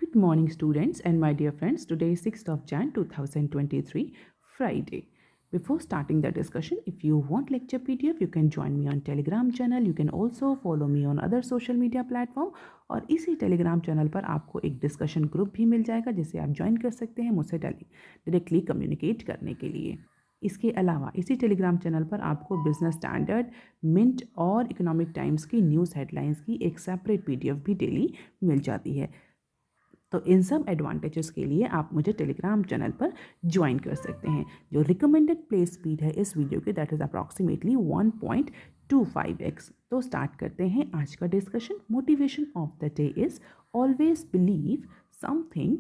Good morning, students and my dear friends. Today is 6th of Jan 2023, Friday. Before starting the discussion, if you want lecture PDF, you can join me on Telegram channel. You can also follow me on other social media platform. और इसी Telegram channel पर आपको एक discussion group भी मिल जाएगा जिसे आप join कर सकते हैं मुझसे डायरेक्टली कम्युनिकेट करने के लिए। इसके अलावा इसी टेलीग्राम चैनल पर आपको बिजनेस स्टैंडर्ड, मिंट और इकोनॉमिक टाइम्स की न्यूज़ हेडलाइंस की एक सेपरेट PDF भी डेली मिल जाती है। तो इन सब एडवांटेजेस के लिए आप मुझे टेलीग्राम चैनल पर ज्वाइन कर सकते हैं। जो रिकमेंडेड प्ले स्पीड है इस वीडियो की दैट इज़ अप्रॉक्सीमेटली 1.25x। तो स्टार्ट करते हैं आज का discussion. Motivation of the day is always believe something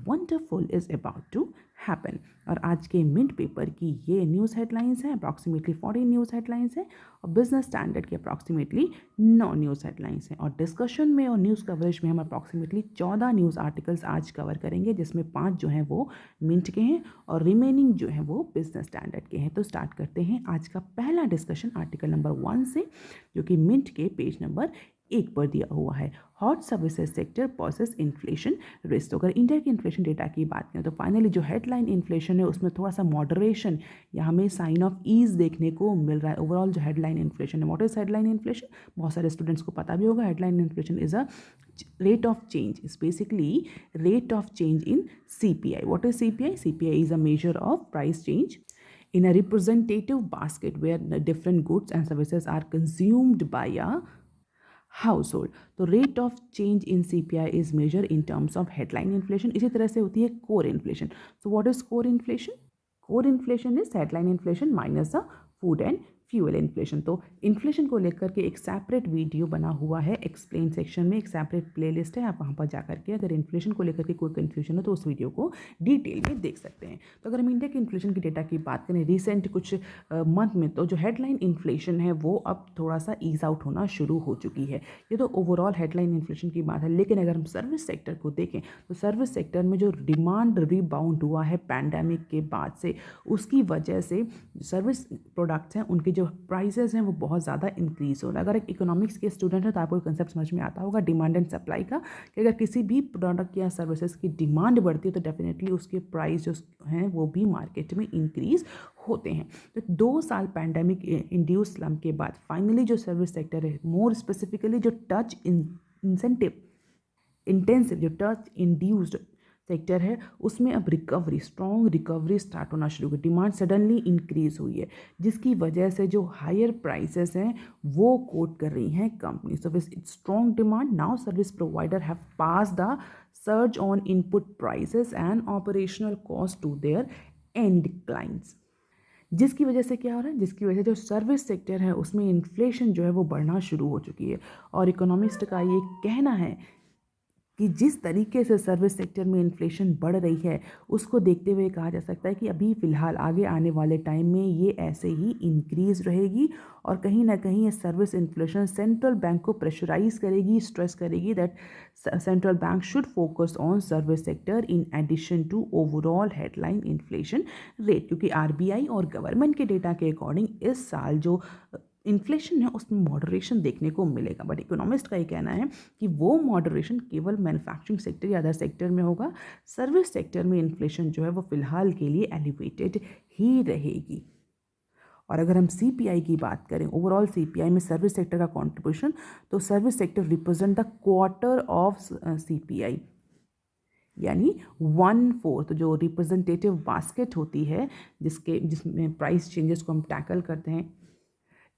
wonderful is about to happen. और आज के मिंट पेपर की ये न्यूज़ हेडलाइंस हैं, अप्रॉक्सीमेटली 40 न्यूज़ हेडलाइंस हैं और बिजनेस स्टैंडर्ड की अप्रॉक्सीमेटली 9 न्यूज़ हेडलाइंस हैं। और डिस्कशन में और न्यूज़ कवरेज में हम अप्रॉक्सीमेटली 14 न्यूज़ आर्टिकल्स आज कवर करेंगे, जिसमें 5 जो हैं वो मिंट के हैं और रिमेनिंग जो हैं वो बिजनेस स्टैंडर्ड के हैं। तो स्टार्ट करते हैं आज का पहला डिस्कशन आर्टिकल नंबर 1 से, जो कि मिंट के पेज नंबर 1 पर दिया हुआ है। Hot services sector possesses inflation risk. तो अगर इंडिया की इन्फ्लेशन डेटा की बात करें तो फाइनली जो हेडलाइन इन्फ्लेशन है उसमें थोड़ा सा मॉडरेशन या हमें साइन ऑफ ईज देखने को मिल रहा है। ओवरऑल जो हेडलाइन इन्फ्लेशन है, व्हाट इज हेडलाइन इन्फ्लेशन, बहुत सारे स्टूडेंट्स को पता भी होगा। Headline inflation is a rate of change, is basically rate of change in CPI. What is CPI? CPI is a measure of price change in a representative basket where the different goods and services are consumed by a household. तो rate of change in CPI is measured in terms of headline inflation. इसी तरह से होती है core inflation. So what is core inflation? Core inflation is headline inflation minus the food and fuel inflation. तो inflation को लेकर के एक सेपरेट वीडियो बना हुआ है एक्सप्लेन सेक्शन में, एक सेपरेट प्लेलिस्ट है, आप वहाँ पर जा करके अगर इन्फ्लेशन को लेकर के कोई कन्फ्यूजन हो तो उस वीडियो को डिटेल में देख सकते हैं। तो अगर हम इंडिया के इन्फ्लेशन की डेटा की बात करें रिसेंट कुछ मंथ में, तो जो हेडलाइन इन्फ्लेशन है वो अब थोड़ा सा ईज आउट होना शुरू हो चुकी है। ये तो ओवरऑल हेडलाइन इन्फ्लेशन की बात है, लेकिन अगर हम सर्विस सेक्टर को देखें तो सर्विस सेक्टर में जो डिमांड रिबाउंड हुआ है पैंडेमिक के बाद से, उसकी वजह से सर्विस प्रोडक्ट्स हैं उनके जो प्राइसेस हैं वो बहुत ज़्यादा इंक्रीज़ हो रहा है। अगर एक इकोनॉमिक्स के स्टूडेंट है तो आपको कंसेप्ट समझ में आता होगा डिमांड एंड सप्लाई का, कि अगर किसी भी प्रोडक्ट या सर्विसेज की डिमांड बढ़ती है तो डेफिनेटली उसके प्राइस जो हैं वो भी मार्केट में इंक्रीज़ होते हैं। तो 2 साल पैंडेमिक इंड्यूस स्लम्प के बाद फाइनली जो सर्विस सेक्टर है, मोर स्पेसिफिकली जो टच इंसेंटिव इंटेंसिव जो टच इंड्यूस्ड सेक्टर है उसमें अब रिकवरी, स्ट्रॉन्ग रिकवरी स्टार्ट होना शुरू हुई। डिमांड सडनली इंक्रीज हुई है जिसकी वजह से जो हायर प्राइसेस हैं वो कोट कर रही हैं company. So with strong demand now service provider have pass the surge on input prices and operational cost to their end clients. जिसकी वजह से क्या हो रहा है, जिसकी वजह से जो सर्विस सेक्टर है उसमें इन्फ्लेशन जो है वो बढ़ना शुरू हो चुकी है। और इकोनॉमिस्ट का ये कहना है कि जिस तरीके से सर्विस सेक्टर में इन्फ्लेशन बढ़ रही है उसको देखते हुए कहा जा सकता है कि अभी फ़िलहाल आगे आने वाले टाइम में ये ऐसे ही इंक्रीज़ रहेगी और कहीं ना कहीं ये सर्विस इन्फ्लेशन सेंट्रल बैंक को प्रेशराइज करेगी, स्ट्रेस करेगी that central bank should focus on service sector in addition to overall headline inflation rate. क्योंकि RBI और गवर्नमेंट के डेटा के अकॉर्डिंग इस साल जो इन्फ्लेशन है उसमें मॉडरेशन देखने को मिलेगा, बट इकोनॉमिस्ट का ये कहना है कि वो मॉडरेशन केवल मैन्युफैक्चरिंग सेक्टर या अदर सेक्टर में होगा। सर्विस सेक्टर में इन्फ्लेशन जो है वो फिलहाल के लिए एलिवेटेड ही रहेगी। और अगर हम CPI की बात करें, ओवरऑल CPI में सर्विस सेक्टर का कंट्रीब्यूशन, तो service sector represent the quarter of CPI, यानी 1/4 जो रिप्रेजेंटेटिव बास्केट होती है जिसमें प्राइस चेंजेस को हम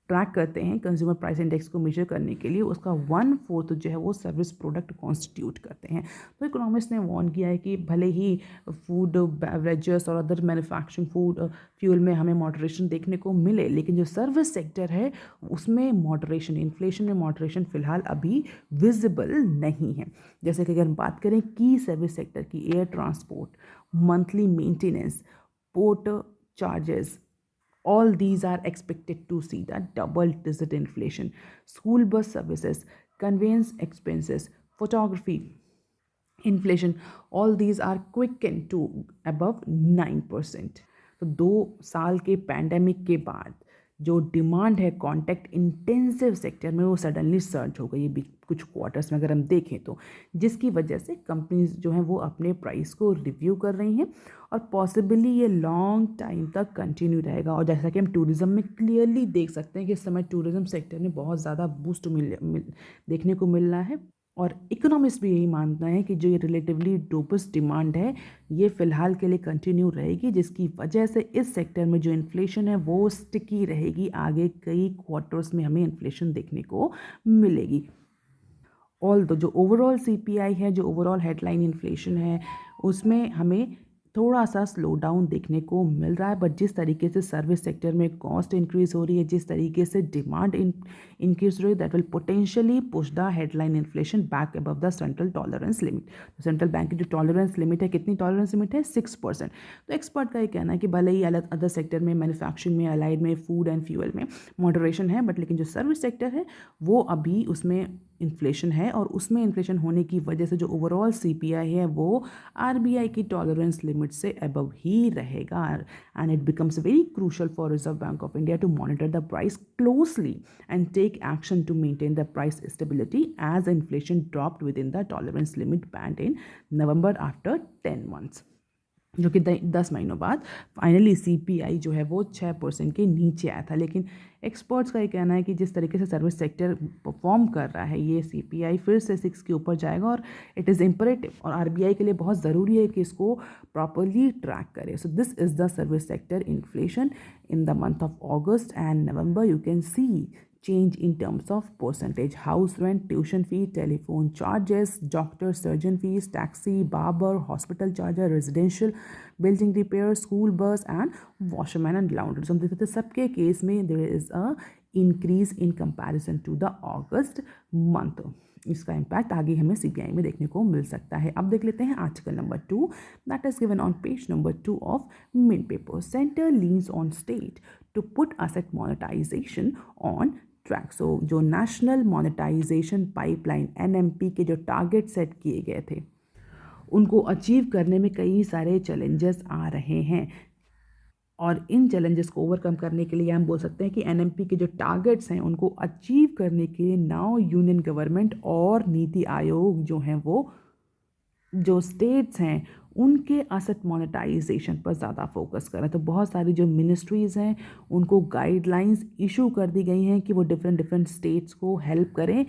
ट्रैक करते हैं कंज्यूमर प्राइस इंडेक्स को मेजर करने के लिए, उसका 1/4 जो है वो सर्विस प्रोडक्ट कॉन्स्टिट्यूट करते हैं। तो इकोनॉमिस्ट ने वार्न किया है कि भले ही फूड बेवरेजेस और अदर मैन्युफैक्चरिंग फूड फ्यूल में हमें मॉडरेशन देखने को मिले, लेकिन जो सर्विस सेक्टर है उसमें मॉडरेशन, इन्फ्लेशन में मॉडरेशन फ़िलहाल अभी विजिबल नहीं है। जैसे कि अगर हम बात करें की सर्विस सेक्टर की, air transport, monthly maintenance, port charges, all these are expected to see the double-digit inflation. School bus services, conveyance expenses, photography, inflation, all these are quickened to above 9%. तो 2 साल के पैंडेमिक के बाद जो demand है contact intensive sector में वो suddenly surge हो गई कुछ क्वार्टर्स में अगर हम देखें तो, जिसकी वजह से कंपनीज जो हैं वो अपने प्राइस को रिव्यू कर रही हैं और पॉसिबली ये लॉन्ग टाइम तक कंटिन्यू रहेगा। और जैसा कि हम टूरिज़्म में क्लियरली देख सकते हैं कि इस समय टूरिज़्म सेक्टर में बहुत ज़्यादा बूस्ट देखने को मिल रहा है और इकोनॉमिस्ट भी यही मानना है कि जो ये रिलेटिवली रोबस्ट डिमांड है ये फ़िलहाल के लिए कंटिन्यू रहेगी, जिसकी वजह से इस सेक्टर में जो इन्फ्लेशन है वो स्टिकी रहेगी। आगे कई क्वार्टर्स में हमें इन्फ्लेशन देखने को मिलेगी। ऑल जो ओवरऑल सीपीआई है, जो ओवरऑल हेडलाइन इन्फ्लेशन है, उसमें हमें थोड़ा सा स्लो डाउन देखने को मिल रहा है। बट जिस तरीके से सर्विस सेक्टर में कॉस्ट इंक्रीज हो रही है, जिस तरीके से डिमांड इंक्रीज हो रही है, that will potentially push the headline inflation back above the central tolerance limit. Central bank की जो टॉलरेंस लिमिट है, कितनी टॉलरेंस लिमिट है? 6%। तो एक्सपर्ट का ये कहना है कि भले ही अलग अदर सेक्टर में, मैन्युफैक्चरिंग में, अलाइड में, फूड एंड फ्यूल में मॉडरेशन है, बट लेकिन जो सर्विस सेक्टर है वो अभी उसमें इन्फ्लेशन है और उसमें इन्फ्लेशन होने की वजह से जो ओवरऑल सीपीआई है वो आरबीआई की टॉलरेंस लिमिट से अबव ही रहेगा। And it becomes very crucial for Reserve Bank of India to monitor the price closely and take action to maintain the price stability as inflation dropped within the tolerance limit band in November after 10 months, जो कि 10 महीनों बाद finally CPI जो है वो 6% के नीचे आया था। लेकिन एक्सपर्ट्स का ये कहना है कि जिस तरीके से सर्विस सेक्टर परफॉर्म कर रहा है, ये सीपीआई फिर से 6 के ऊपर जाएगा और इट इज़ इम्परेटिव और आरबीआई के लिए बहुत ज़रूरी है कि इसको प्रॉपरली ट्रैक करे। So this is the service sector inflation in the month of August and November. You can see change in terms of percentage: house rent, tuition fee, telephone charges, doctor surgeon fees, taxi, barber, hospital charger, residential building repair, school bus and washerman and laundry. So हम देखते हैं सबके case में there is a increase in comparison to the August month. इसका impact आगे हमें CPI में देखने को मिल सकता है। अब देख लेते हैं article number 2 that is given on page number 2 of Mint paper. Centre leans on state to put asset monetisation on track. So जो नेशनल मोनेटाइजेशन पाइपलाइन एनएमपी के जो टारगेट सेट किए गए थे उनको अचीव करने में कई सारे चैलेंजेस आ रहे हैं और इन चैलेंजेस को ओवरकम करने के लिए हम बोल सकते हैं कि एनएमपी के जो टारगेट्स हैं उनको अचीव करने के लिए नाउ यूनियन गवर्नमेंट और नीति आयोग जो हैं वो जो स्टेट्स हैं उनके असेट मोनेटाइजेशन पर ज़्यादा फोकस करें। तो बहुत सारी जो मिनिस्ट्रीज़ हैं उनको गाइडलाइंस इशू कर दी गई हैं कि वो डिफरेंट स्टेट्स को हेल्प करें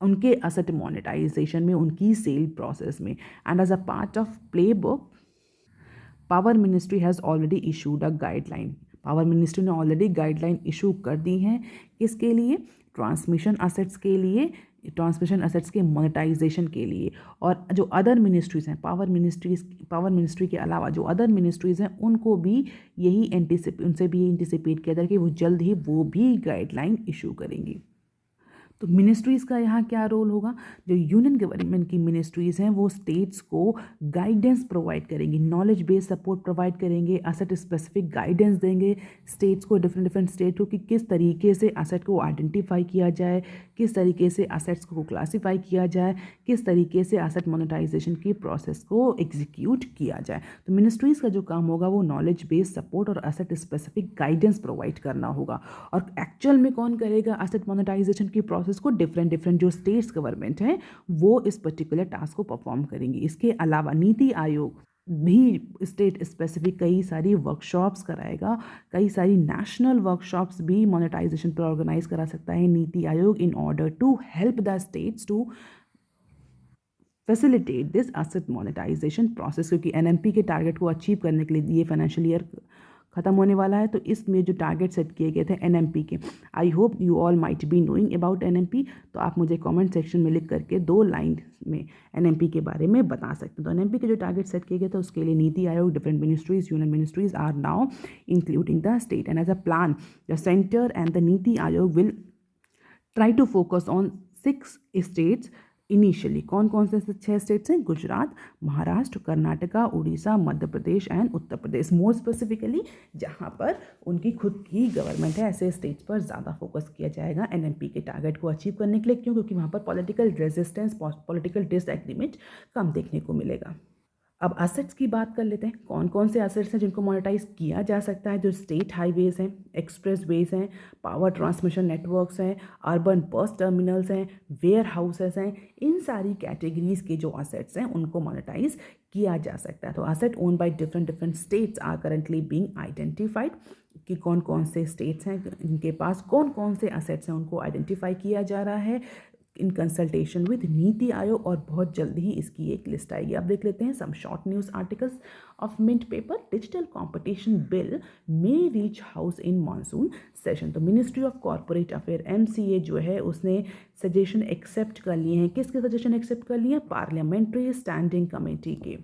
उनके असेट मोनेटाइजेशन में, उनकी सेल प्रोसेस में। And as a part of playbook power ministry has already issued a guideline. Power ministry ने ऑलरेडी गाइडलाइन इशू कर दी हैं किसके लिए? ट्रांसमिशन असेट्स के लिए, ट्रांसमिशन असेट्स के मोनेटाइजेशन के लिए। और जो अदर मिनिस्ट्रीज़ हैं, पावर मिनिस्ट्री के अलावा जो अदर मिनिस्ट्रीज़ हैं उनको भी उनसे भी एंटिसिपेट किया जाए कि वो जल्द ही वो भी गाइडलाइन इशू करेंगी। तो मिनिस्ट्रीज़ का यहाँ क्या रोल होगा? जो यूनियन गवर्नमेंट की मिनिस्ट्रीज़ हैं वो स्टेट्स को गाइडेंस प्रोवाइड करेंगी, नॉलेज बेस्ड सपोर्ट प्रोवाइड करेंगे, असेट स्पेसिफिक गाइडेंस देंगे स्टेट्स को, डिफरेंट स्टेट को, कि किस तरीके से असेट को आइडेंटिफाई किया जाए, किस तरीके से असेट्स को क्लासीफाई किया जाए, किस तरीके से असेट मोनेटाइजेशन की प्रोसेस को एग्जीक्यूट किया जाए। तो मिनिस्ट्रीज़ का जो काम होगा वो नॉलेज बेस्ड सपोर्ट और असेट स्पेसिफिक गाइडेंस प्रोवाइड करना होगा। और एक्चुअल में कौन करेगा असेट मोनेटाइजेशन की प्रोसेस को? डिफरेंट जो स्टेट्स गवर्नमेंट हैं वो इस पर्टिकुलर टास्क को परफॉर्म करेंगी। इसके अलावा नीति आयोग भी स्टेट स्पेसिफिक कई सारी वर्कशॉप्स कराएगा, कई सारी नेशनल वर्कशॉप्स भी मोनेटाइजेशन पर ऑर्गेनाइज करा सकता है NITI Aayog in order to help the states to facilitate this asset monetisation process. क्योंकि एनएमपी के टारगेट को अचीव करने के लिए ये फाइनेंशियल ईयर खत्म होने वाला है, तो इसमें जो टारगेट सेट किए गए थे एनएमपी के, I hope you all might be knowing about NMP. तो आप मुझे कमेंट सेक्शन में लिख करके 2 लाइन में एनएमपी के बारे में बता सकते हैं। तो एनएमपी के जो टारगेट सेट किए गए थे उसके लिए Niti Aayog, different ministries, union ministries are now including the state and as a plan the centre and the Niti Aayog will try to focus on 6 states initially. कौन कौन से 6 स्टेट्स हैं? Gujarat, Maharashtra, Karnataka, Orissa, Madhya Pradesh and Uttar Pradesh. More specifically जहाँ पर उनकी खुद की गवर्नमेंट है, ऐसे स्टेट्स पर ज़्यादा फोकस किया जाएगा एनएमपी के टारगेट को अचीव करने के लिए। क्यों? क्योंकि वहाँ पर पॉलिटिकल रेजिस्टेंस, पॉलिटिकल डिसएग्रीमेंट कम देखने को मिलेगा। अब असेट्स की बात कर लेते हैं। कौन कौन से असेट्स हैं जिनको मोनेटाइज किया जा सकता है? जो स्टेट हाईवेज हैं, एक्सप्रेस वेज हैं, पावर ट्रांसमिशन नेटवर्क्स हैं, अर्बन बस टर्मिनल्स हैं, वेयर हाउसेस हैं, इन सारी कैटेगरीज के जो असेट्स हैं उनको मोनेटाइज किया जा सकता है। तो asset own by different different states are currently being identified कि कौन कौन से स्टेट्स हैं इनके पास कौन कौन से असेट्स हैं उनको आइडेंटिफाई किया जा रहा है in consultation with NITI Aayog, और बहुत जल्दी ही इसकी एक लिस्ट आएगी। अब देख लेते हैं some short news articles of Mint paper. Digital competition bill may reach house in monsoon session. तो ministry of corporate affair MCA जो है उसने सजेशन एक्सेप्ट कर लिए हैं। किसके सजेशन एक्सेप्ट कर लिए हैं? पार्लियामेंट्री स्टैंडिंग कमेटी के।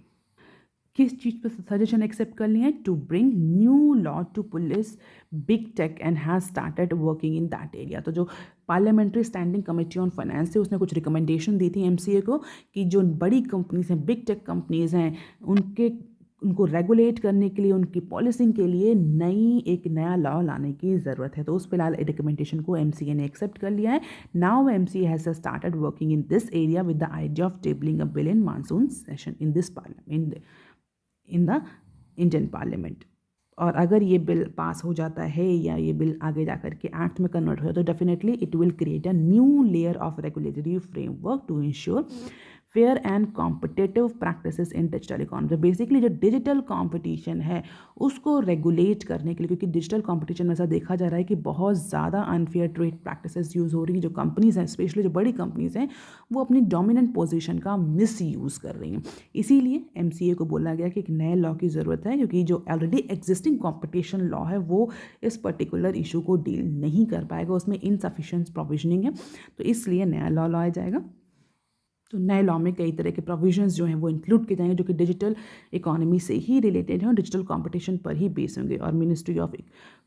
किस चीज़ पर सजेशन एक्सेप्ट कर लिए हैं? To bring new law to police big tech and has started working in that area. तो जो parliamentary standing committee on finance है उसने कुछ रिकमेंडेशन दी थी MCA को कि जो बड़ी कंपनीज हैं, बिग टेक कंपनीज हैं, उनको रेगुलेट करने के लिए, उनकी पॉलिसिंग के लिए एक नया लॉ लाने की ज़रूरत है। तो उस फिलहाल रिकमेंडेशन को MCA ने एक्सेप्ट कर लिया है। Now MCA has started working in this area with the idea of tabling a bill in monsoon session in this parliament in the Indian parliament. और अगर ये बिल पास हो जाता है या ये बिल आगे जाकर के एक्ट में कन्वर्ट हो तो definitely it will create a new layer of regulatory framework to ensure fair and competitive practices in digital economy. तो बेसिकली जो डिजिटल कंपटीशन है उसको रेगुलेट करने के लिए, क्योंकि डिजिटल कंपटीशन में ऐसा देखा जा रहा है कि बहुत ज़्यादा अनफेयर ट्रेड प्रैक्टिसेस यूज़ हो रही हैं। जो कंपनीज़ हैं, स्पेशली जो बड़ी कंपनीज़ हैं, वो अपनी डोमिनेंट पोजीशन का मिस यूज़ कर रही हैं। इसीलिए MCA को बोला गया कि एक नए लॉ की ज़रूरत है, क्योंकि जो ऑलरेडी एग्जिस्टिंग कंपटीशन लॉ है वो इस पर्टिकुलर इशू को डील नहीं कर पाएगा, उसमें इनसफिशिएंट प्रोविजनिंग है। तो इसलिए नया लॉ लाया जाएगा। तो नए लॉ में कई तरह के प्रोविजंस जो हैं वो इंक्लूड किए जाएंगे जो कि डिजिटल इकोनॉमी से ही रिलेटेड हैं और डिजिटल कंपटीशन पर ही बेस होंगे। और मिनिस्ट्री ऑफ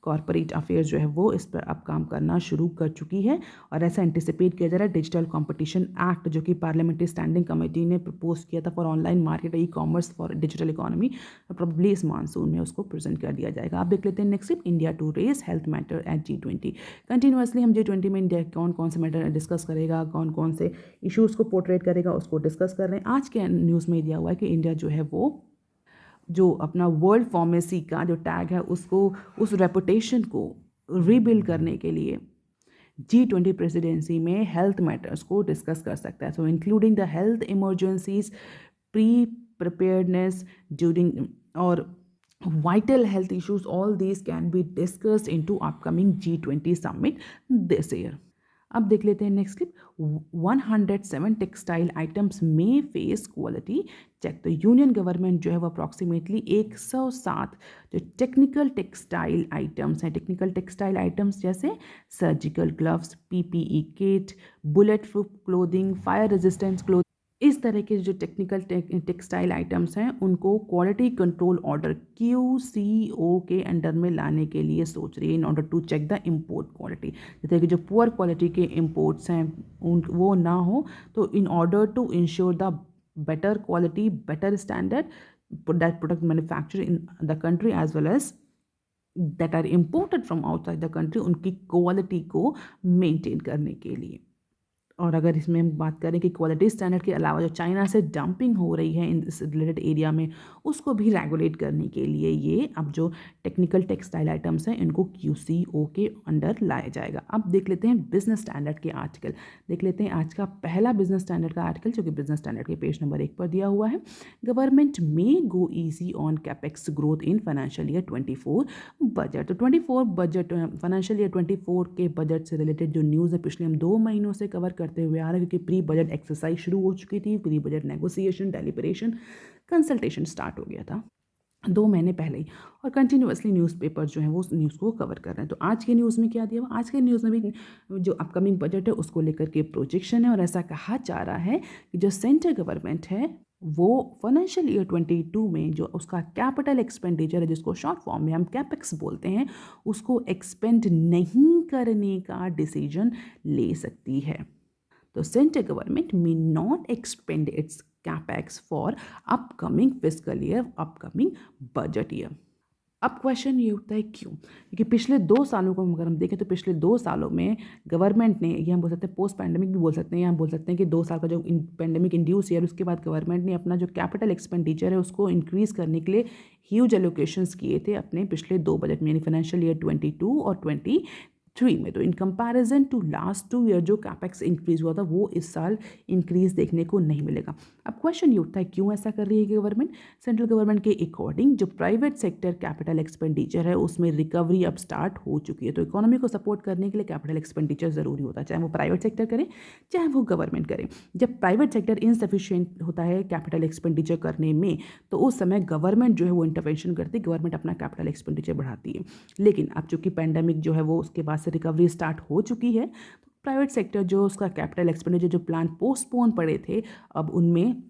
कॉर्पोरेट अफेयर्स जो है वो इस पर अब काम करना शुरू कर चुकी है और ऐसा एंटिसिपेट किया जा रहा है डिजिटल कंपटीशन एक्ट जो कि पार्लियामेंट्री स्टैंडिंग कमेटी ने प्रपोज किया था for online market e-commerce for digital economy, probably इस मानसून में उसको प्रेजेंट कर दिया जाएगा। आप देख लेते हैं next India to raise health matter at G20। Continuously हम G20 में इंडिया कौन कौन से मैटर डिस्कस करेगा, कौन कौन से इशूज़ को पोर्ट्रेट करेगा, उसको डिस्कस कर रहे हैं। आज के न्यूज़ में दिया हुआ है कि इंडिया जो है वो जो अपना वर्ल्ड फार्मेसी का जो टैग है उसको, उस रेपुटेशन को रीबिल्ड करने के लिए G20 प्रेसिडेंसी में हेल्थ मैटर्स को डिस्कस कर सकता है। सो including the health emergencies, pre preparedness during और vital health issues, all these can be discussed into upcoming G20 summit this year. अब देख लेते हैं नेक्स्ट क्लिप। 107 टेक्सटाइल आइटम्स में फेस क्वालिटी चेक। तो यूनियन गवर्नमेंट जो है वो अप्रॉक्सीमेटली 107 जो टेक्निकल टेक्सटाइल आइटम्स हैं, टेक्निकल टेक्सटाइल आइटम्स जैसे surgical gloves, PPE kit, bulletproof clothing, fire resistance clothing, इस तरह के जो टेक्निकल टेक्सटाइल आइटम्स हैं उनको क्वालिटी कंट्रोल ऑर्डर QCO के अंडर में लाने के लिए सोच रही है in order to check the import quality. जैसे कि जो पुअर क्वालिटी के इम्पोर्ट्स हैं वो ना हो, तो in order to ensure the better quality, better standard, that product manufactured in the country as well as that are imported from outside the country, उनकी क्वालिटी को मेंटेन करने के लिए। और अगर इसमें हम बात करें कि क्वालिटी स्टैंडर्ड के अलावा जो चाइना से डंपिंग हो रही है इन इस रिलेटेड एरिया में, उसको भी रेगुलेट करने के लिए ये अब जो टेक्निकल टेक्सटाइल आइटम्स हैं इनको QCO के अंडर लाया जाएगा। अब देख लेते हैं बिजनेस स्टैंडर्ड के आर्टिकल। देख लेते हैं आज का पहला बिजनेस स्टैंडर्ड का आर्टिकल जो कि बिजनेस स्टैंडर्ड के पेज नंबर 1 पर दिया हुआ है। गवर्नमेंट में गो easy on capex growth in financial year 24 budget. तो 24 बजट, फाइनेंशियल ईयर 24 के बजट से रिलेटेड जो न्यूज़ है पिछले हम 2 महीनों से कवर करते हुए आ रहे हैं, क्योंकि प्री बजट एक्सरसाइज शुरू हो चुकी थी, pre budget negotiation, deliberation, consultation start हो गया था 2 महीने पहले ही, और कंटिन्यूसली न्यूज़पेपर जो है वो उस न्यूज़ को कवर कर रहे हैं। तो आज के न्यूज़ में क्या दिया हुआ? आज के न्यूज़ में भी जो अपकमिंग बजट है उसको लेकर के प्रोजेक्शन है और ऐसा कहा जा रहा है कि जो सेंट्रल गवर्नमेंट है वो फाइनेंशियल ईयर 22 में जो उसका कैपिटल एक्सपेंडिचर है, जिसको शॉर्ट फॉर्म में हम कैपेक्स बोलते हैं, उसको एक्सपेंड नहीं करने का डिसीजन ले सकती है। तो central government may not expend its capex for upcoming fiscal year, upcoming budget year. अब क्वेश्चन ये उठता है क्यों, क्योंकि पिछले 2 सालों को अगर हम देखें तो पिछले 2 सालों में गवर्नमेंट ने, ये हम बोल सकते हैं पोस्ट पैंडेमिक भी बोल सकते हैं, या हम बोल सकते हैं कि 2 साल का जो पैंडेमिक इंड्यूस ईयर, उसके बाद गवर्नमेंट ने अपना जो कैपिटल एक्सपेंडिचर है उसको इंक्रीज़ करने के लिए ह्यूज एलोकेशंस किए थे अपने पिछले 2 बजट में, यानी फाइनेंशियल ईयर 22 और 23 में। तो in comparison to last 2 year जो कैपेक्स इंक्रीज हुआ था वो इस साल इंक्रीज देखने को नहीं मिलेगा। अब क्वेश्चन ये उठता है क्यों ऐसा कर रही है गवर्नमेंट। सेंट्रल गवर्नमेंट के अकॉर्डिंग जो प्राइवेट सेक्टर कैपिटल एक्सपेंडिचर है उसमें रिकवरी अब स्टार्ट हो चुकी है। तो इकोनॉमी को सपोर्ट करने के लिए कैपिटल एक्सपेंडिचर ज़रूरी होता है, चाहे वो प्राइवेट सेक्टर करे चाहे वो गवर्नमेंट करे। जब प्राइवेट सेक्टर इनसफिशिएंट होता है कैपिटल एक्सपेंडिचर करने में तो उस समय गवर्नमेंट जो है वो इंटरवेंशन करती है, गवर्नमेंट अपना कैपिटल एक्सपेंडिचर बढ़ाती है। लेकिन अब चूंकि पैंडेमिक जो है वो उसके बाद से रिकवरी स्टार्ट हो चुकी है, तो प्राइवेट सेक्टर जो उसका कैपिटल एक्सपेंडिचर जो प्लान पोस्टपोन पड़े थे अब उनमें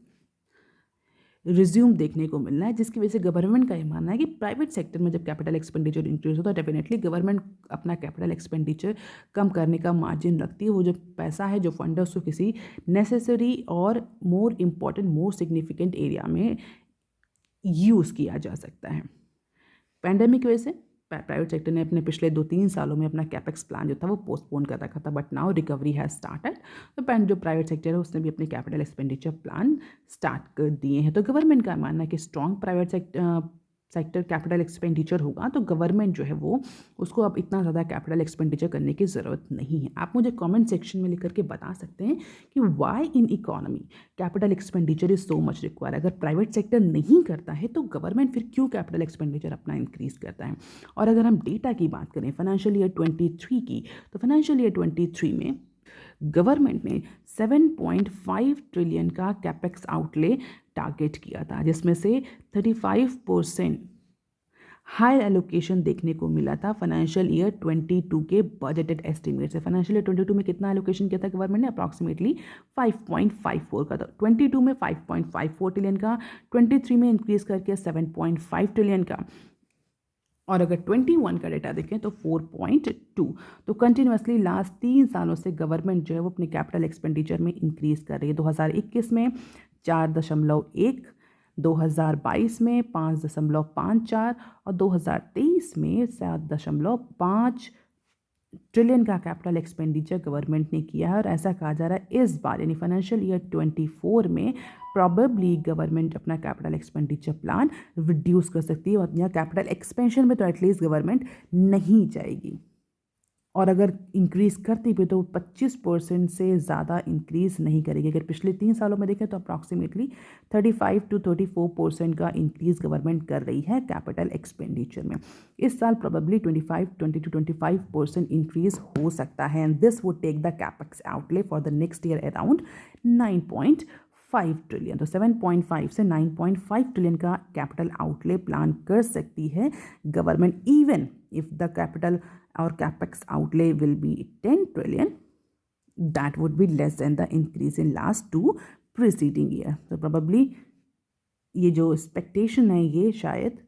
रिज्यूम देखने को मिलना है, जिसकी वजह से गवर्नमेंट का ये मानना है कि प्राइवेट सेक्टर में जब कैपिटल एक्सपेंडिचर इंक्रीज होता है डेफिनेटली गवर्नमेंट अपना कैपिटल एक्सपेंडिचर कम करने का मार्जिन रखती है। वो जो पैसा है जो फंड है उसको किसी नेसेसरी और more important more significant area में यूज़ किया जा सकता है। पैंडेमिक की वजह से प्राइवेट सेक्टर ने अपने पिछले 2-3 सालों में अपना कैपेक्स प्लान जो था वो पोस्टपोन कर रखा था, but now recovery has started. तो जो प्राइवेट सेक्टर है उसने भी अपने कैपिटल एक्सपेंडिचर प्लान स्टार्ट कर दिए हैं। तो गवर्नमेंट का मानना है कि strong private sector capital expenditure होगा तो गवर्नमेंट जो है वो उसको अब इतना ज़्यादा कैपिटल एक्सपेंडिचर करने की ज़रूरत नहीं है। आप मुझे कमेंट सेक्शन में लिख करके बता सकते हैं कि why in economy capital expenditure is so much require. अगर प्राइवेट सेक्टर नहीं करता है तो गवर्नमेंट फिर क्यों कैपिटल एक्सपेंडिचर अपना इंक्रीज करता है। और अगर हम डेटा की बात करें फाइनेंशियल ईयर 23 की, तो फाइनेंशियल ईयर 23 में गवर्नमेंट ने 7.5 ट्रिलियन का कैपेक्स आउटले टारगेट किया था, जिसमें से 35% हायर एलोकेशन देखने को मिला था फाइनेंशियल ईयर 22 के बजटेड एस्टिमेट से। फाइनेंशियल ईयर 22 में कितना एलोकेशन किया था गवर्नमेंट ने, अप्रॉक्सीमेटली 5.54 का था। 22 में 5.54 ट्रिलियन का, 23 में इंक्रीज करके 7.5 ट्रिलियन का, और अगर 21 का डेटा देखें तो 4.2। तो कंटिन्यूसली लास्ट 3 सालों से गवर्नमेंट जो है वो अपने कैपिटल एक्सपेंडिचर में इंक्रीज कर रही है। 2021 में 4.1, 2022 में 5.54 और 2023 में 7.5 ट्रिलियन का कैपिटल एक्सपेंडिचर गवर्नमेंट ने किया है। और ऐसा कहा जा रहा है इस बार यानी फाइनेंशियल ईयर 24 में प्रॉबेबली गवर्नमेंट अपना कैपिटल एक्सपेंडिचर प्लान रिड्यूस कर सकती है, और यहाँ कैपिटल एक्सपेंशन में तो एटलीस्ट गवर्नमेंट नहीं जाएगी। और अगर इंक्रीज़ करती भी तो 25% से ज़्यादा इंक्रीज़ नहीं करेगी। अगर पिछले 3 सालों में देखें तो अप्रॉक्सीमेटली 35 to 34% का इंक्रीज़ गवर्नमेंट कर रही है कैपिटल एक्सपेंडिचर में। इस साल प्रोबेबली 20 to 25% इंक्रीज़ हो सकता है, and this would take the capex outlay for the next year around 9.5 trillion. तो 7.5 से 9.5 ट्रिलियन का कैपिटल आउटले प्लान कर सकती है government, even if the capital और capex outlay will be 10 trillion, that would be less than the increase in last 2 preceding year. So probably ये जो expectation है ये शायद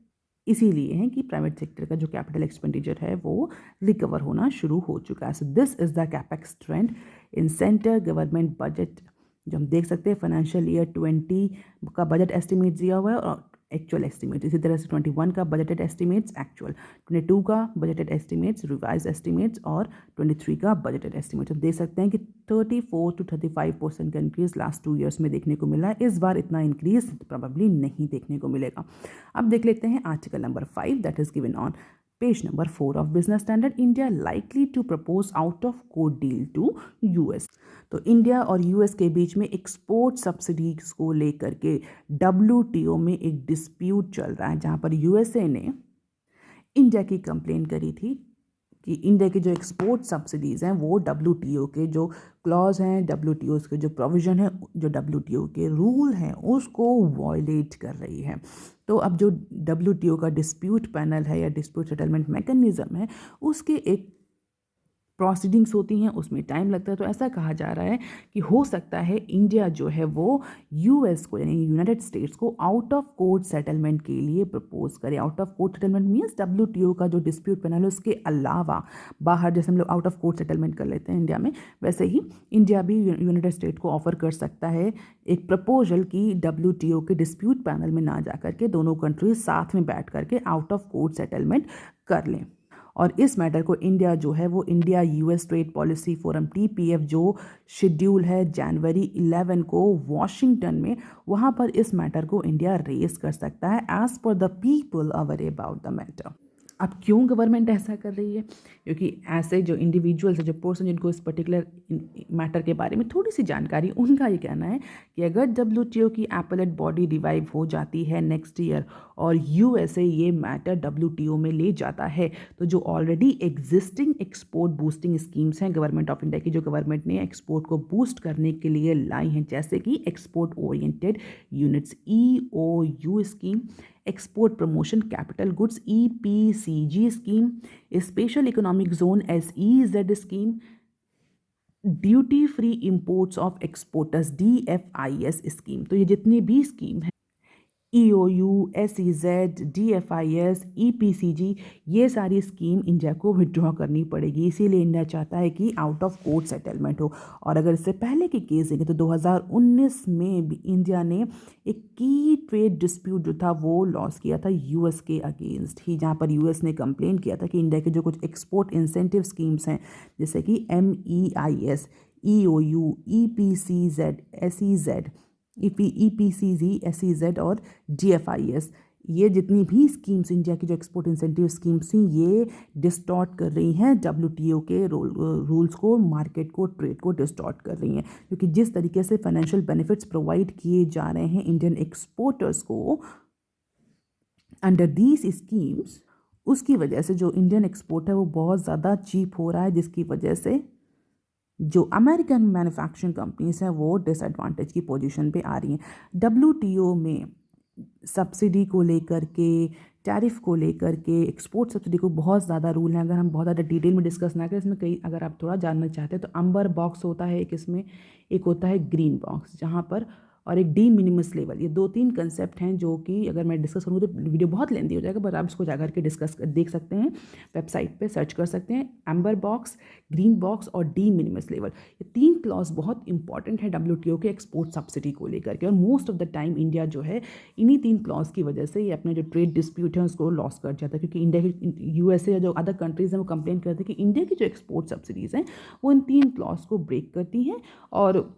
इसीलिए है कि प्राइवेट सेक्टर का जो कैपिटल एक्सपेंडिचर है वो रिकवर होना शुरू हो चुका है। So this is the capex trend in centre government budget, जो हम देख सकते हैं फाइनेंशियल ईयर 20 का बजट एस्टिमेट दिया हुआ है और एक्चुअल एस्टिमेट। इसी तरह से 21 का बजटेड एस्टिमेट्स एक्चुअल, 22 का बजटेड एस्टिमेट्स रिवाइज एस्टिमेट्स और 23 का बजटेड एस्टिमेट्स। हम देख सकते हैं कि 34 to 35% का इंक्रीज लास्ट 2 ईयर्स में देखने को मिला है। इस बार इतना इंक्रीज प्रोबेबली नहीं देखने को मिलेगा। अब देख लेते हैं article number 5 that is given on page number 4 of Business Standard. India likely to propose out of court deal to US. तो इंडिया और यूएस के बीच में एक्सपोर्ट सब्सिडीज को लेकर के WTO में एक डिस्प्यूट चल रहा है, जहां पर यूएसए ने इंडिया की कंप्लेन करी थी कि इंडिया की जो एक्सपोर्ट सब्सिडीज़ हैं वो WTO के जो क्लॉज हैं, WTO के जो प्रोविज़न है, जो WTO के रूल हैं उसको वॉयलेट कर रही है। तो अब जो WTO का डिस्प्यूट पैनल है या डिस्प्यूट सेटलमेंट मैकेनिज़्म है उसके एक प्रोसीडिंग्स होती हैं उसमें टाइम लगता है। तो ऐसा कहा जा रहा है कि हो सकता है इंडिया जो है वो यूएस को यानी यूनाइटेड स्टेट्स को आउट ऑफ कोर्ट सेटलमेंट के लिए प्रपोज करे। Out of court settlement means WTO का जो डिस्प्यूट पैनल है उसके अलावा बाहर, जैसे हम लोग आउट ऑफ कोर्ट सेटलमेंट कर लेते हैं इंडिया में, वैसे ही इंडिया भी यूनाइटेड स्टेट को ऑफर कर सकता है एक प्रपोजल कि WTO के डिस्प्यूट पैनल में ना जा करके दोनों कंट्रीज साथ में बैठ करके आउट ऑफ कोर्ट सेटलमेंट कर लें। और इस मैटर को इंडिया जो है वो India US trade policy forum TPF जो शेड्यूल है जनवरी 11 को वॉशिंगटन में, वहाँ पर इस मैटर को इंडिया रेज कर सकता है as per the people aware about the matter. अब क्यों गवर्नमेंट ऐसा कर रही है? क्योंकि ऐसे जो इंडिविजुअल्स है, जो पर्सन जिनको इस पर्टिकुलर मैटर के बारे में थोड़ी सी जानकारी, उनका ये कहना है कि अगर WTO की एपेलेट बॉडी रिवाइव हो जाती है नेक्स्ट ईयर और USA ये मैटर WTO में ले जाता है, तो जो already existing export boosting schemes हैं गवर्नमेंट ऑफ इंडिया की, जो गवर्नमेंट ने एक्सपोर्ट को बूस्ट करने के लिए लाई हैं, जैसे कि export oriented units EOU scheme, export promotion capital goods EPCG scheme, special economic zone SEZ scheme, duty free imports of exporters DFIS scheme. तो ये जितनी भी स्कीम है EOU, SEZ, DFIS, EPCG, ये सारी स्कीम इंडिया को विड्रॉ करनी पड़ेगी। इसीलिए इंडिया चाहता है कि आउट ऑफ कोर्ट सेटलमेंट हो। और अगर इससे पहले की केस देखें तो 2019 में भी इंडिया ने एक की ट्रेड डिस्प्यूट जो था वो लॉस किया था US के अगेंस्ट ही, जहाँ पर US ने कंप्लेन किया था कि इंडिया के जो कुछ एक्सपोर्ट इंसेंटिव स्कीम्स हैं जैसे कि MEIS, EOU, EPCZ, SEZ, EPCZ, SEZ और DFIS, ये जितनी भी स्कीम्स इंडिया की जो एक्सपोर्ट इंसेंटिव स्कीम्स थी ये डिस्टॉर्ट कर रही हैं WTO के रूल्स को, मार्केट को, ट्रेड को डिस्टॉर्ट कर रही हैं। क्योंकि जिस तरीके से फाइनेंशियल बेनिफिट्स प्रोवाइड किए जा रहे हैं इंडियन एक्सपोर्टर्स को अंडर दीज स्कीम्स, उसकी वजह से जो इंडियन एक्सपोर्ट है वो बहुत ज़्यादा चीप हो रहा है, जिसकी वजह से जो अमेरिकन मैन्युफैक्चरिंग कंपनीज हैं वो डिसएडवांटेज की पोजीशन पे आ रही हैं। WTO में सब्सिडी को लेकर के, टैरिफ को लेकर के, एक्सपोर्ट सब्सिडी को बहुत ज़्यादा रूल हैं। अगर हम बहुत ज़्यादा डिटेल में डिस्कस ना करें इसमें, कई अगर आप थोड़ा जानना चाहते हैं तो अम्बर बॉक्स होता है एक, इसमें एक होता है ग्रीन बॉक्स जहाँ पर, और एक डी मिनिमस लेवल, ये 2-3 कंसेप्ट हैं जो कि अगर मैं डिस्कस करूँ तो वीडियो बहुत लेंदी हो जाएगा, बट आप इसको जाकर के डिस्कस देख सकते हैं, वेबसाइट पे सर्च कर सकते हैं। एम्बर बॉक्स, ग्रीन बॉक्स और डी मिनिमस लेवल, ये 3 क्लॉज बहुत इंपॉर्टेंट है WTO के एक्सपोर्ट सब्सिडी को लेकर के। और most of the time India जो है इन्हीं 3 क्लॉज की वजह से ये अपने जो ट्रेड डिस्प्यूट है उसको लॉस कर जाता है। क्योंकि इंडिया की USA या जो अदर कंट्रीज़ हैं वो कंप्लेन करते हैं कि इंडिया की जो एक्सपोर्ट सब्सिडीज़ हैं वो इन 3 क्लॉज को ब्रेक करती हैं, और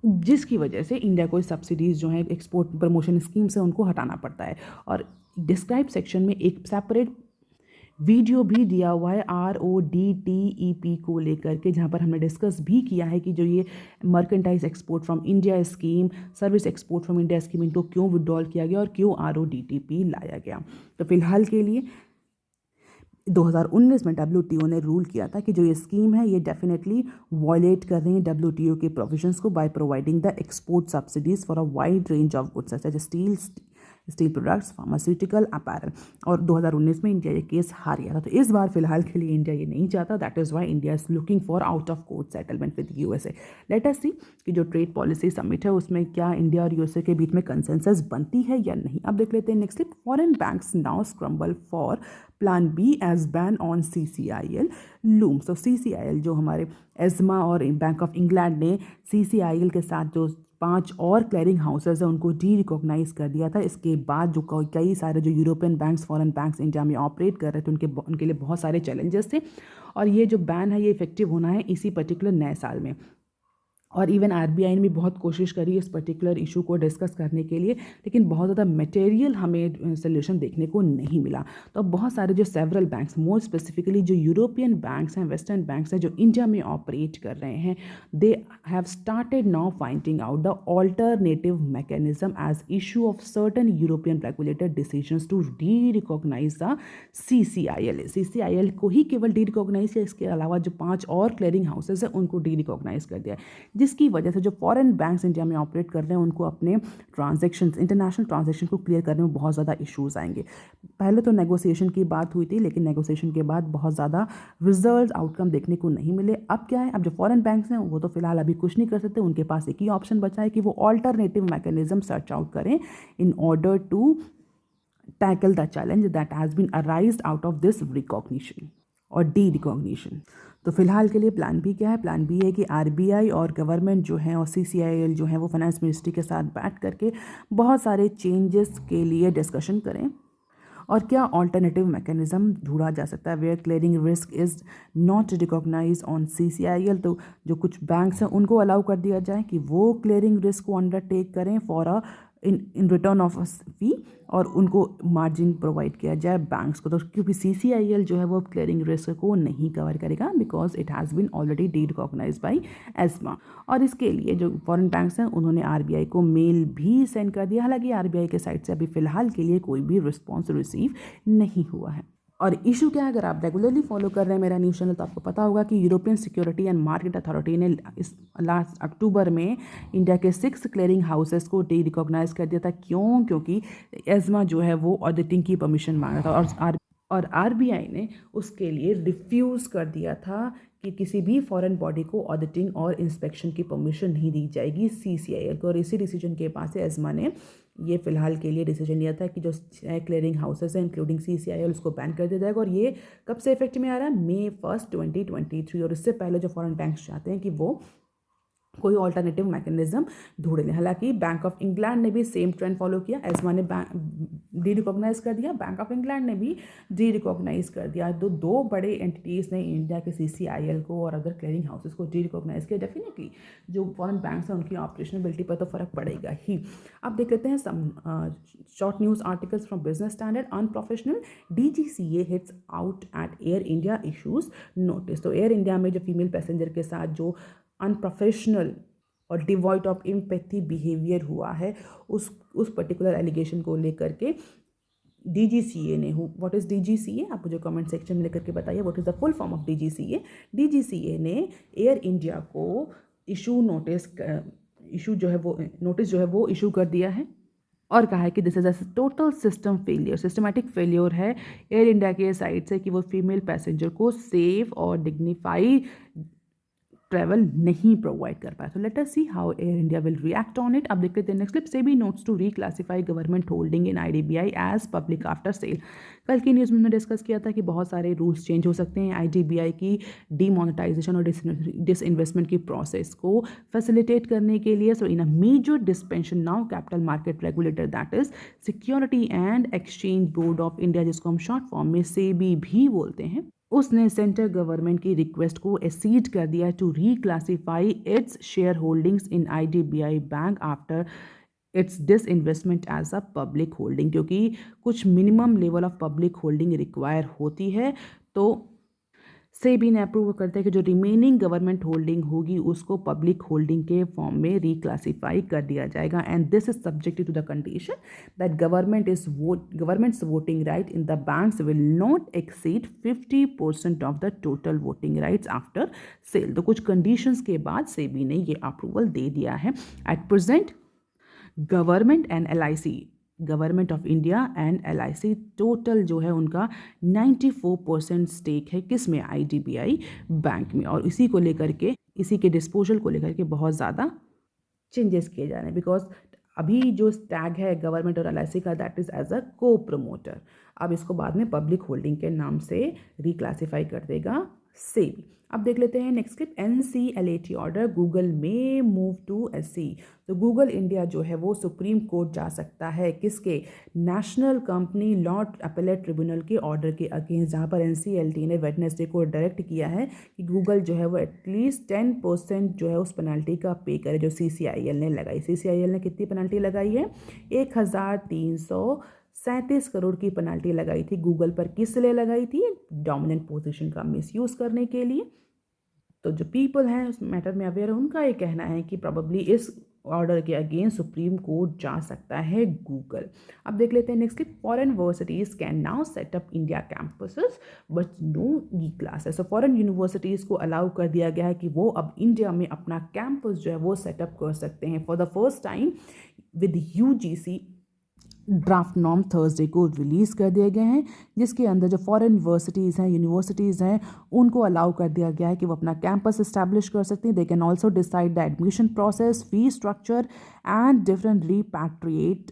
जिसकी वजह से इंडिया को सब्सिडीज़ जो हैं एक्सपोर्ट प्रमोशन स्कीम से उनको हटाना पड़ता है। और डिस्क्राइब सेक्शन में एक सेपरेट वीडियो भी दिया हुआ है RODTEP को लेकर के, जहाँ पर हमने डिस्कस भी किया है कि जो ये merchandise export from India scheme, service export from India scheme, इनको क्यों विड्रॉल किया गया और क्यों RODTEP लाया गया। तो फिलहाल के लिए 2019 में WTO ने रूल किया था कि जो ये स्कीम है ये डेफिनेटली वॉयलेट कर रही है WTO के प्रोविजंस को by providing the export subsidies for a wide range of goods such as steel products, pharmaceutical, apparel. और 2019 में इंडिया ये केस हार गया था। तो इस बार फिलहाल के लिए इंडिया ये नहीं चाहता, that is why India is looking for out of court settlement with USA। Let us see कि जो ट्रेड पॉलिसी समिट है उसमें क्या इंडिया और USA के बीच में कंसेंसस बनती है या नहीं। अब देख लेते हैं next slip. Foreign banks now scramble for plan B as ban on CCIL loom. तो CCIL जो हमारे एजमा और बैंक ऑफ इंग्लैंड ने CCIL के साथ जो 5 और क्लियरिंग हाउसेज हैं उनको डी रिकॉग्नाइज कर दिया था। इसके बाद जो कई सारे जो European banks, foreign banks India में ऑपरेट कर रहे थे उनके लिए बहुत सारे चैलेंजेस थे। और ये जो बैन है ये इफेक्टिव होना है इसी पर्टिकुलर नए साल में। और इवन RBI ने भी बहुत कोशिश करी इस पर्टिकुलर इशू को डिस्कस करने के लिए, लेकिन बहुत ज़्यादा मटेरियल हमें सोल्यूशन देखने को नहीं मिला। तो अब बहुत सारे जो सेवरल बैंक्स, मोर स्पेसिफिकली जो यूरोपियन बैंक्स हैं, वेस्टर्न बैंक्स हैं जो इंडिया में ऑपरेट कर रहे हैं, they have started now finding out the alternative mechanism as issue of certain European regulator decisions to derecognise the CCIL को ही केवल डी रिकॉग्नाइज किया, इसके अलावा जो 5 और क्लियरिंग हाउसेज हैं उनको डी रिकॉग्नाइज कर दिया। जिसकी वजह से जो फॉरेन बैंक्स इंडिया में ऑपरेट कर रहे हैं उनको अपने ट्रांजैक्शंस, इंटरनेशनल ट्रांजैक्शन को क्लियर करने में बहुत ज़्यादा इश्यूज़ आएंगे। पहले तो नेगोशिएशन की बात हुई थी, लेकिन नेगोशिएशन के बाद बहुत ज़्यादा रिजल्ट आउटकम देखने को नहीं मिले। अब क्या है, अब जो फॉरेन बैंक्स हैं वो तो फिलहाल अभी कुछ नहीं कर सकते, उनके पास एक ही ऑप्शन बचा है कि वो ऑल्टरनेटिव मैकेनिज्म सर्च आउट करें in order to tackle the challenge that has been arised out of this recognition और डी रिकॉग्निशन। तो फिलहाल के लिए प्लान बी क्या है? प्लान बी है कि आरबीआई और गवर्नमेंट जो है और सीसीआईएल जो है वो फाइनेंस मिनिस्ट्री के साथ बैठ करके बहुत सारे चेंजेस के लिए डिस्कशन करें और क्या ऑल्टरनेटिव मैकेनिज्म ढूंढा जा सकता है where clearing risk is not recognise on CCIL. तो जो कुछ बैंक्स हैं उनको अलाउ कर दिया जाए कि वो क्लियरिंग रिस्क को अंडरटेक करें for a in return of fee, और उनको मार्जिन प्रोवाइड किया जाए बैंक्स को। तो क्योंकि सीसीआईएल जो है वो क्लियरिंग रिस्क को नहीं कवर करेगा because it has been already derecognise by ESMA. और इसके लिए जो फॉरेन बैंक्स हैं उन्होंने आरबीआई को मेल भी सेंड कर दिया, हालांकि आरबीआई के साइड से अभी फ़िलहाल के लिए कोई भी रिस्पॉन्स रिसीव नहीं हुआ है। और इशू क्या है, अगर आप रेगुलरली फॉलो कर रहे हैं मेरा न्यूज़ चैनल तो आपको पता होगा कि European security and market authority ने इस लास्ट अक्टूबर में इंडिया के 6 क्लियरिंग हाउसेस को डी रिकॉग्नाइज कर दिया था। क्यों? क्योंकि एस्मा जो है वो ऑडिटिंग की परमिशन मांगा था और आरबीआई ने उसके लिए रिफ्यूज़ कर दिया था कि किसी भी फॉरेन बॉडी को ऑडिटिंग और इंस्पेक्शन की परमिशन नहीं दी जाएगी सीसीआईएल को। और इसी डिसीजन के पास से एस्मा ने ये फिलहाल के लिए डिसीजन लिया था कि जो क्लियरिंग हाउसेस हैं इंक्लूडिंग सीसीआईएल उसको बैन कर दिया जाएगा। और ये कब से इफेक्ट में आ रहा है? May 1, 2023। और इससे पहले जो फॉरेन बैंक्स चाहते हैं कि वो कोई ऑल्टरनेटिव मैकेनिज्म ढूंढ लें। हालांकि बैंक ऑफ इंग्लैंड ने भी सेम ट्रेंड फॉलो किया, एस्मा ने डी रिकॉग्नाइज कर दिया, बैंक ऑफ इंग्लैंड ने भी डी रिकॉग्नाइज कर दिया। तो दो बड़े एंटिटीज़ ने इंडिया के सीसीआईएल को और अदर क्लियरिंग हाउसेस को डी रिकॉग्नाइज किया। डेफिनेटली जो फॉरेन बैंक्स हैं उनकी ऑपरेशनबिलिटी पर तो फर्क पड़ेगा ही। अब देख लेते हैं some short news articles from Business Standard. Unprofessional DGCA hits out at Air India issues notice. तो एयर इंडिया में जो फीमेल पैसेंजर के साथ जो अनप्रोफेशनल और डिवॉइड ऑफ एम्पैथी बिहेवियर हुआ है उस पर्टिकुलर एलिगेशन को लेकर के डीजीसीए ने, व्हाट इज़ डीजीसीए, आप मुझे कमेंट सेक्शन में लिख करके बताइए what is the full form of DGCA. DGCA ने एयर इंडिया को नोटिस जो है वो इशू कर दिया है और कहा है कि this is a total system failure, systematic failure है एयर इंडिया के साइड से कि वो फीमेल पैसेंजर को सेफ और डिग्निफाई ट्रैवल नहीं प्रोवाइड कर पाया। तो let us see how Air India will react on it. अब देखते हैं next clip. SEBI notes to reclassify government holding in IDBI as public after sale. कल की न्यूज़ में हमने डिस्कस किया था कि बहुत सारे रूल्स चेंज हो सकते हैं आईडीबीआई की डीमोनेटाइजेशन और डिसइन्वेस्टमेंट की प्रोसेस को फैसिलिटेट करने के लिए। So in a major dispensation now capital market regulator that is security and exchange board of India, जिसको हम शॉर्ट फॉर्म में सेबी भी बोलते हैं, उसने सेंट्रल गवर्नमेंट की रिक्वेस्ट को एक्सीड कर दिया to reclassify its share holdings in IDBI bank after its disinvestment as a public holding, क्योंकि कुछ minimum level of public holding require होती है। तो सेबी ने अप्रूव करते हैं कि जो रिमेनिंग गवर्नमेंट होल्डिंग होगी उसको पब्लिक होल्डिंग के फॉर्म में रिक्लासीफाई कर दिया जाएगा। And this is subject to the condition that government's voting right in the banks will not exceed 50% of the total voting rights after sale. तो कुछ conditions के बाद सेबी ने ये अप्रूवल दे दिया है। At present government and LIC, government of India and LIC total जो है उनका 94% स्टेक है किस में? आईडीबीआई बैंक में। और इसी को लेकर के, इसी के डिस्पोजल को लेकर के बहुत ज़्यादा चेंजेस किए जा रहे हैं बिकॉज अभी जो टैग है गवर्नमेंट और एलआईसी का दैट इज़ एज अ को प्रमोटर। अब इसको बाद में पब्लिक होल्डिंग के नाम से रिक्लासीफाई कर देगा सेबी। अब देख लेते हैं next clip. NCLAT order Google में मूव टू SC। तो गूगल इंडिया जो है वो सुप्रीम कोर्ट जा सकता है किसके? National company law appellate tribunal के ऑर्डर के अगेंस्ट, जहाँ पर NCLT ने वेडनेसडे को डायरेक्ट किया है कि गूगल जो है वो एटलीस्ट 10% जो है उस पेनल्टी का पे करे जो CCIL ने लगाई। CCIL ने कितनी पेनल्टी लगाई है? 1337 करोड़ की पेनल्टी लगाई थी गूगल पर। किस लिए लगाई थी? डोमिनेंट पोजीशन का मिसयूज़ करने के लिए। तो जो पीपल हैं उस मैटर में अवेयर है उनका ये कहना है कि प्रॉबेबली इस ऑर्डर के अगेंस्ट सुप्रीम कोर्ट जा सकता है गूगल। अब देख लेते हैं next clip. Foreign universities can now set up India campuses but no e classes. Foreign universities को अलाउ कर दिया गया है कि वो अब इंडिया में अपना कैंपस जो है वो सेटअप कर सकते हैं for the first time with UGC. Draft norm Thursday को रिलीज़ कर दिए गए हैं, जिसके अंदर जो फॉरेन यूनिवर्सिटीज़ हैं उनको अलाउ कर दिया गया है कि वो अपना कैंपस इस्टेब्लिश कर सकते हैं। They can also decide the admission process, fee structure and different repatriate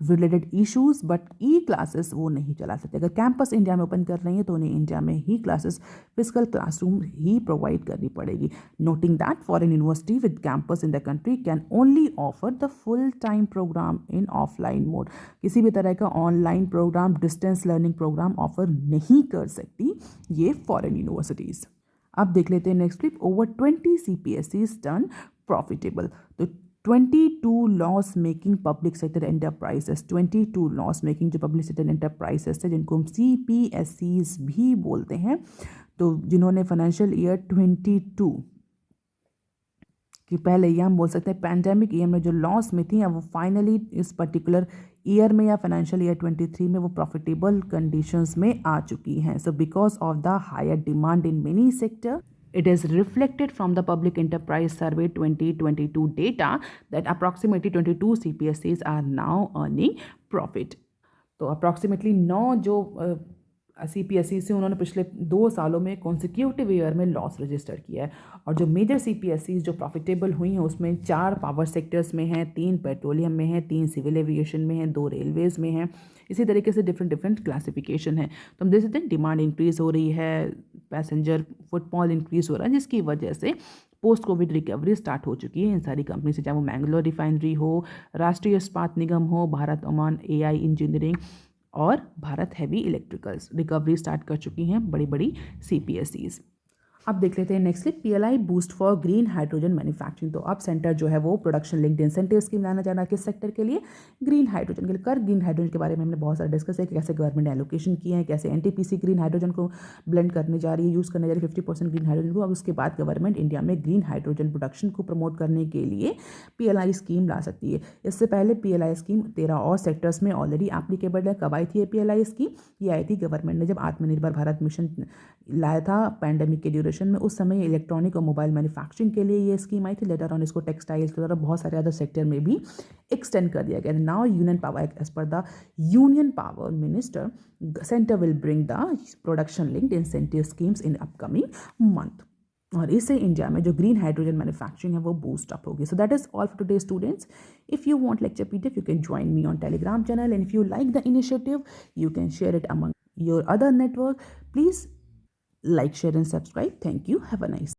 related issues, but E classes वो नहीं चला सकते। अगर कैंपस इंडिया में ओपन कर रही हैं तो उन्हें इंडिया में ही क्लासेस फिजिकल क्लासरूम ही प्रोवाइड करनी पड़ेगी। Noting that foreign university with campus in the country can only offer the full time programme in offline mode. किसी भी तरह का online programme, distance learning programme offer नहीं कर सकती ये फॉरेन यूनिवर्सिटीज़। अब देख लेते हैं next clip. Over 20 CPSEs turn profitable. तो 22 loss making public sector enterprises, 22 loss making जो पब्लिक सेक्टर एंटरप्राइजेस है जिनको हम CPSEs भी बोलते हैं, तो जिन्होंने फाइनेंशियल ईयर 22 कि पहले ये हम बोल सकते हैं पैंडेमिक ईयर में जो लॉस में थी, अब वो फाइनली इस पर्टिकुलर ईयर में या फाइनेंशियल ईयर 23 में वो प्रॉफिटेबल कंडीशंस में आ चुकी हैं। So because of the higher demand in many sector, it is reflected from the Public Enterprise Survey 2022 data that approximately 22 CPSEs are now earning profit. तो approximately 9 जो CPSE से उन्होंने पिछले 2 सालों में कॉन्सिक्यूटिव ईयर में लॉस रजिस्टर किया है। और जो मेजर CPSEs जो प्रॉफिटेबल हुई हैं उसमें 4 पावर सेक्टर्स में हैं, 3 पेट्रोलियम में हैं, 3 सिविल एविएशन में हैं, 2 रेलवेज में हैं। इसी तरीके से डिफरेंट क्लासिफिकेशन है। तो हम देख सकते हैं डिमांड इंक्रीज़ हो रही है, पैसेंजर फुटफॉल इंक्रीज़ हो रहा है, जिसकी वजह से पोस्ट कोविड रिकवरी स्टार्ट हो चुकी है इन सारी कंपनी से, चाहे वो मैंगलोर रिफाइनरी हो, राष्ट्रीय इस्पात निगम हो, भारत ओमान AI इंजीनियरिंग और Bharat heavy electricals. Recovery start कर चुकी हैं बड़ी बड़ी CPSEs। अब देख लेते हैं next clip. PLI boost for green hydrogen manufacturing. तो अब सेंटर जो है वो प्रोडक्शन लिंक्ड इंसेंटिव स्कीम लाना चाह रहा है किस सेक्टर के लिए? ग्रीन हाइड्रोजन के लिए। ग्रीन हाइड्रोजन के बारे में हमने बहुत सारा डिस्कस है कि कैसे गवर्नमेंट ने एलोकेशन किए हैं, कैसे NTPC ग्रीन हाइड्रोजन को ब्लेंड करने जा रही है, यूज़ करने जा रही है 50% ग्रीन हाइड्रोजन को। अब उसके बाद गवर्नमेंट इंडिया में ग्रीन हाइड्रोजन प्रोडक्शन को प्रमोट करने के लिए PLI स्कीम ला सकती है। इससे पहले PLI स्कीम 13 और सेक्टर्स में ऑलरेडी एप्लीकेबल है। कब आई थी ये PLI स्कीम? ये आई थी गवर्नमेंट ने जब आत्मनिर्भर भारत मिशन लाया था पैंडेमिक के ड्यूरेशन में। उस समय इलेक्ट्रॉनिक और मोबाइल मैन्युफैक्चरिंग के लिए ये स्कीम आई थी। लेटर ऑन इसको टेक्सटाइल्स के द्वारा बहुत सारे अदर सेक्टर में भी एक्सटेंड कर दिया गया। Now union power, as per the union power minister, centre will bring the production linked incentive schemes in upcoming month. और इससे इंडिया में जो ग्रीन हाइड्रोजन मैन्युफैक्चरिंग है वो बूस्ट अप होगी। So that is all for today students. If you want lecture PDF, you can join me on Telegram channel, and if you like the initiative, you can share it among your other network. Please like, share and subscribe. Thank you. Have a nice day.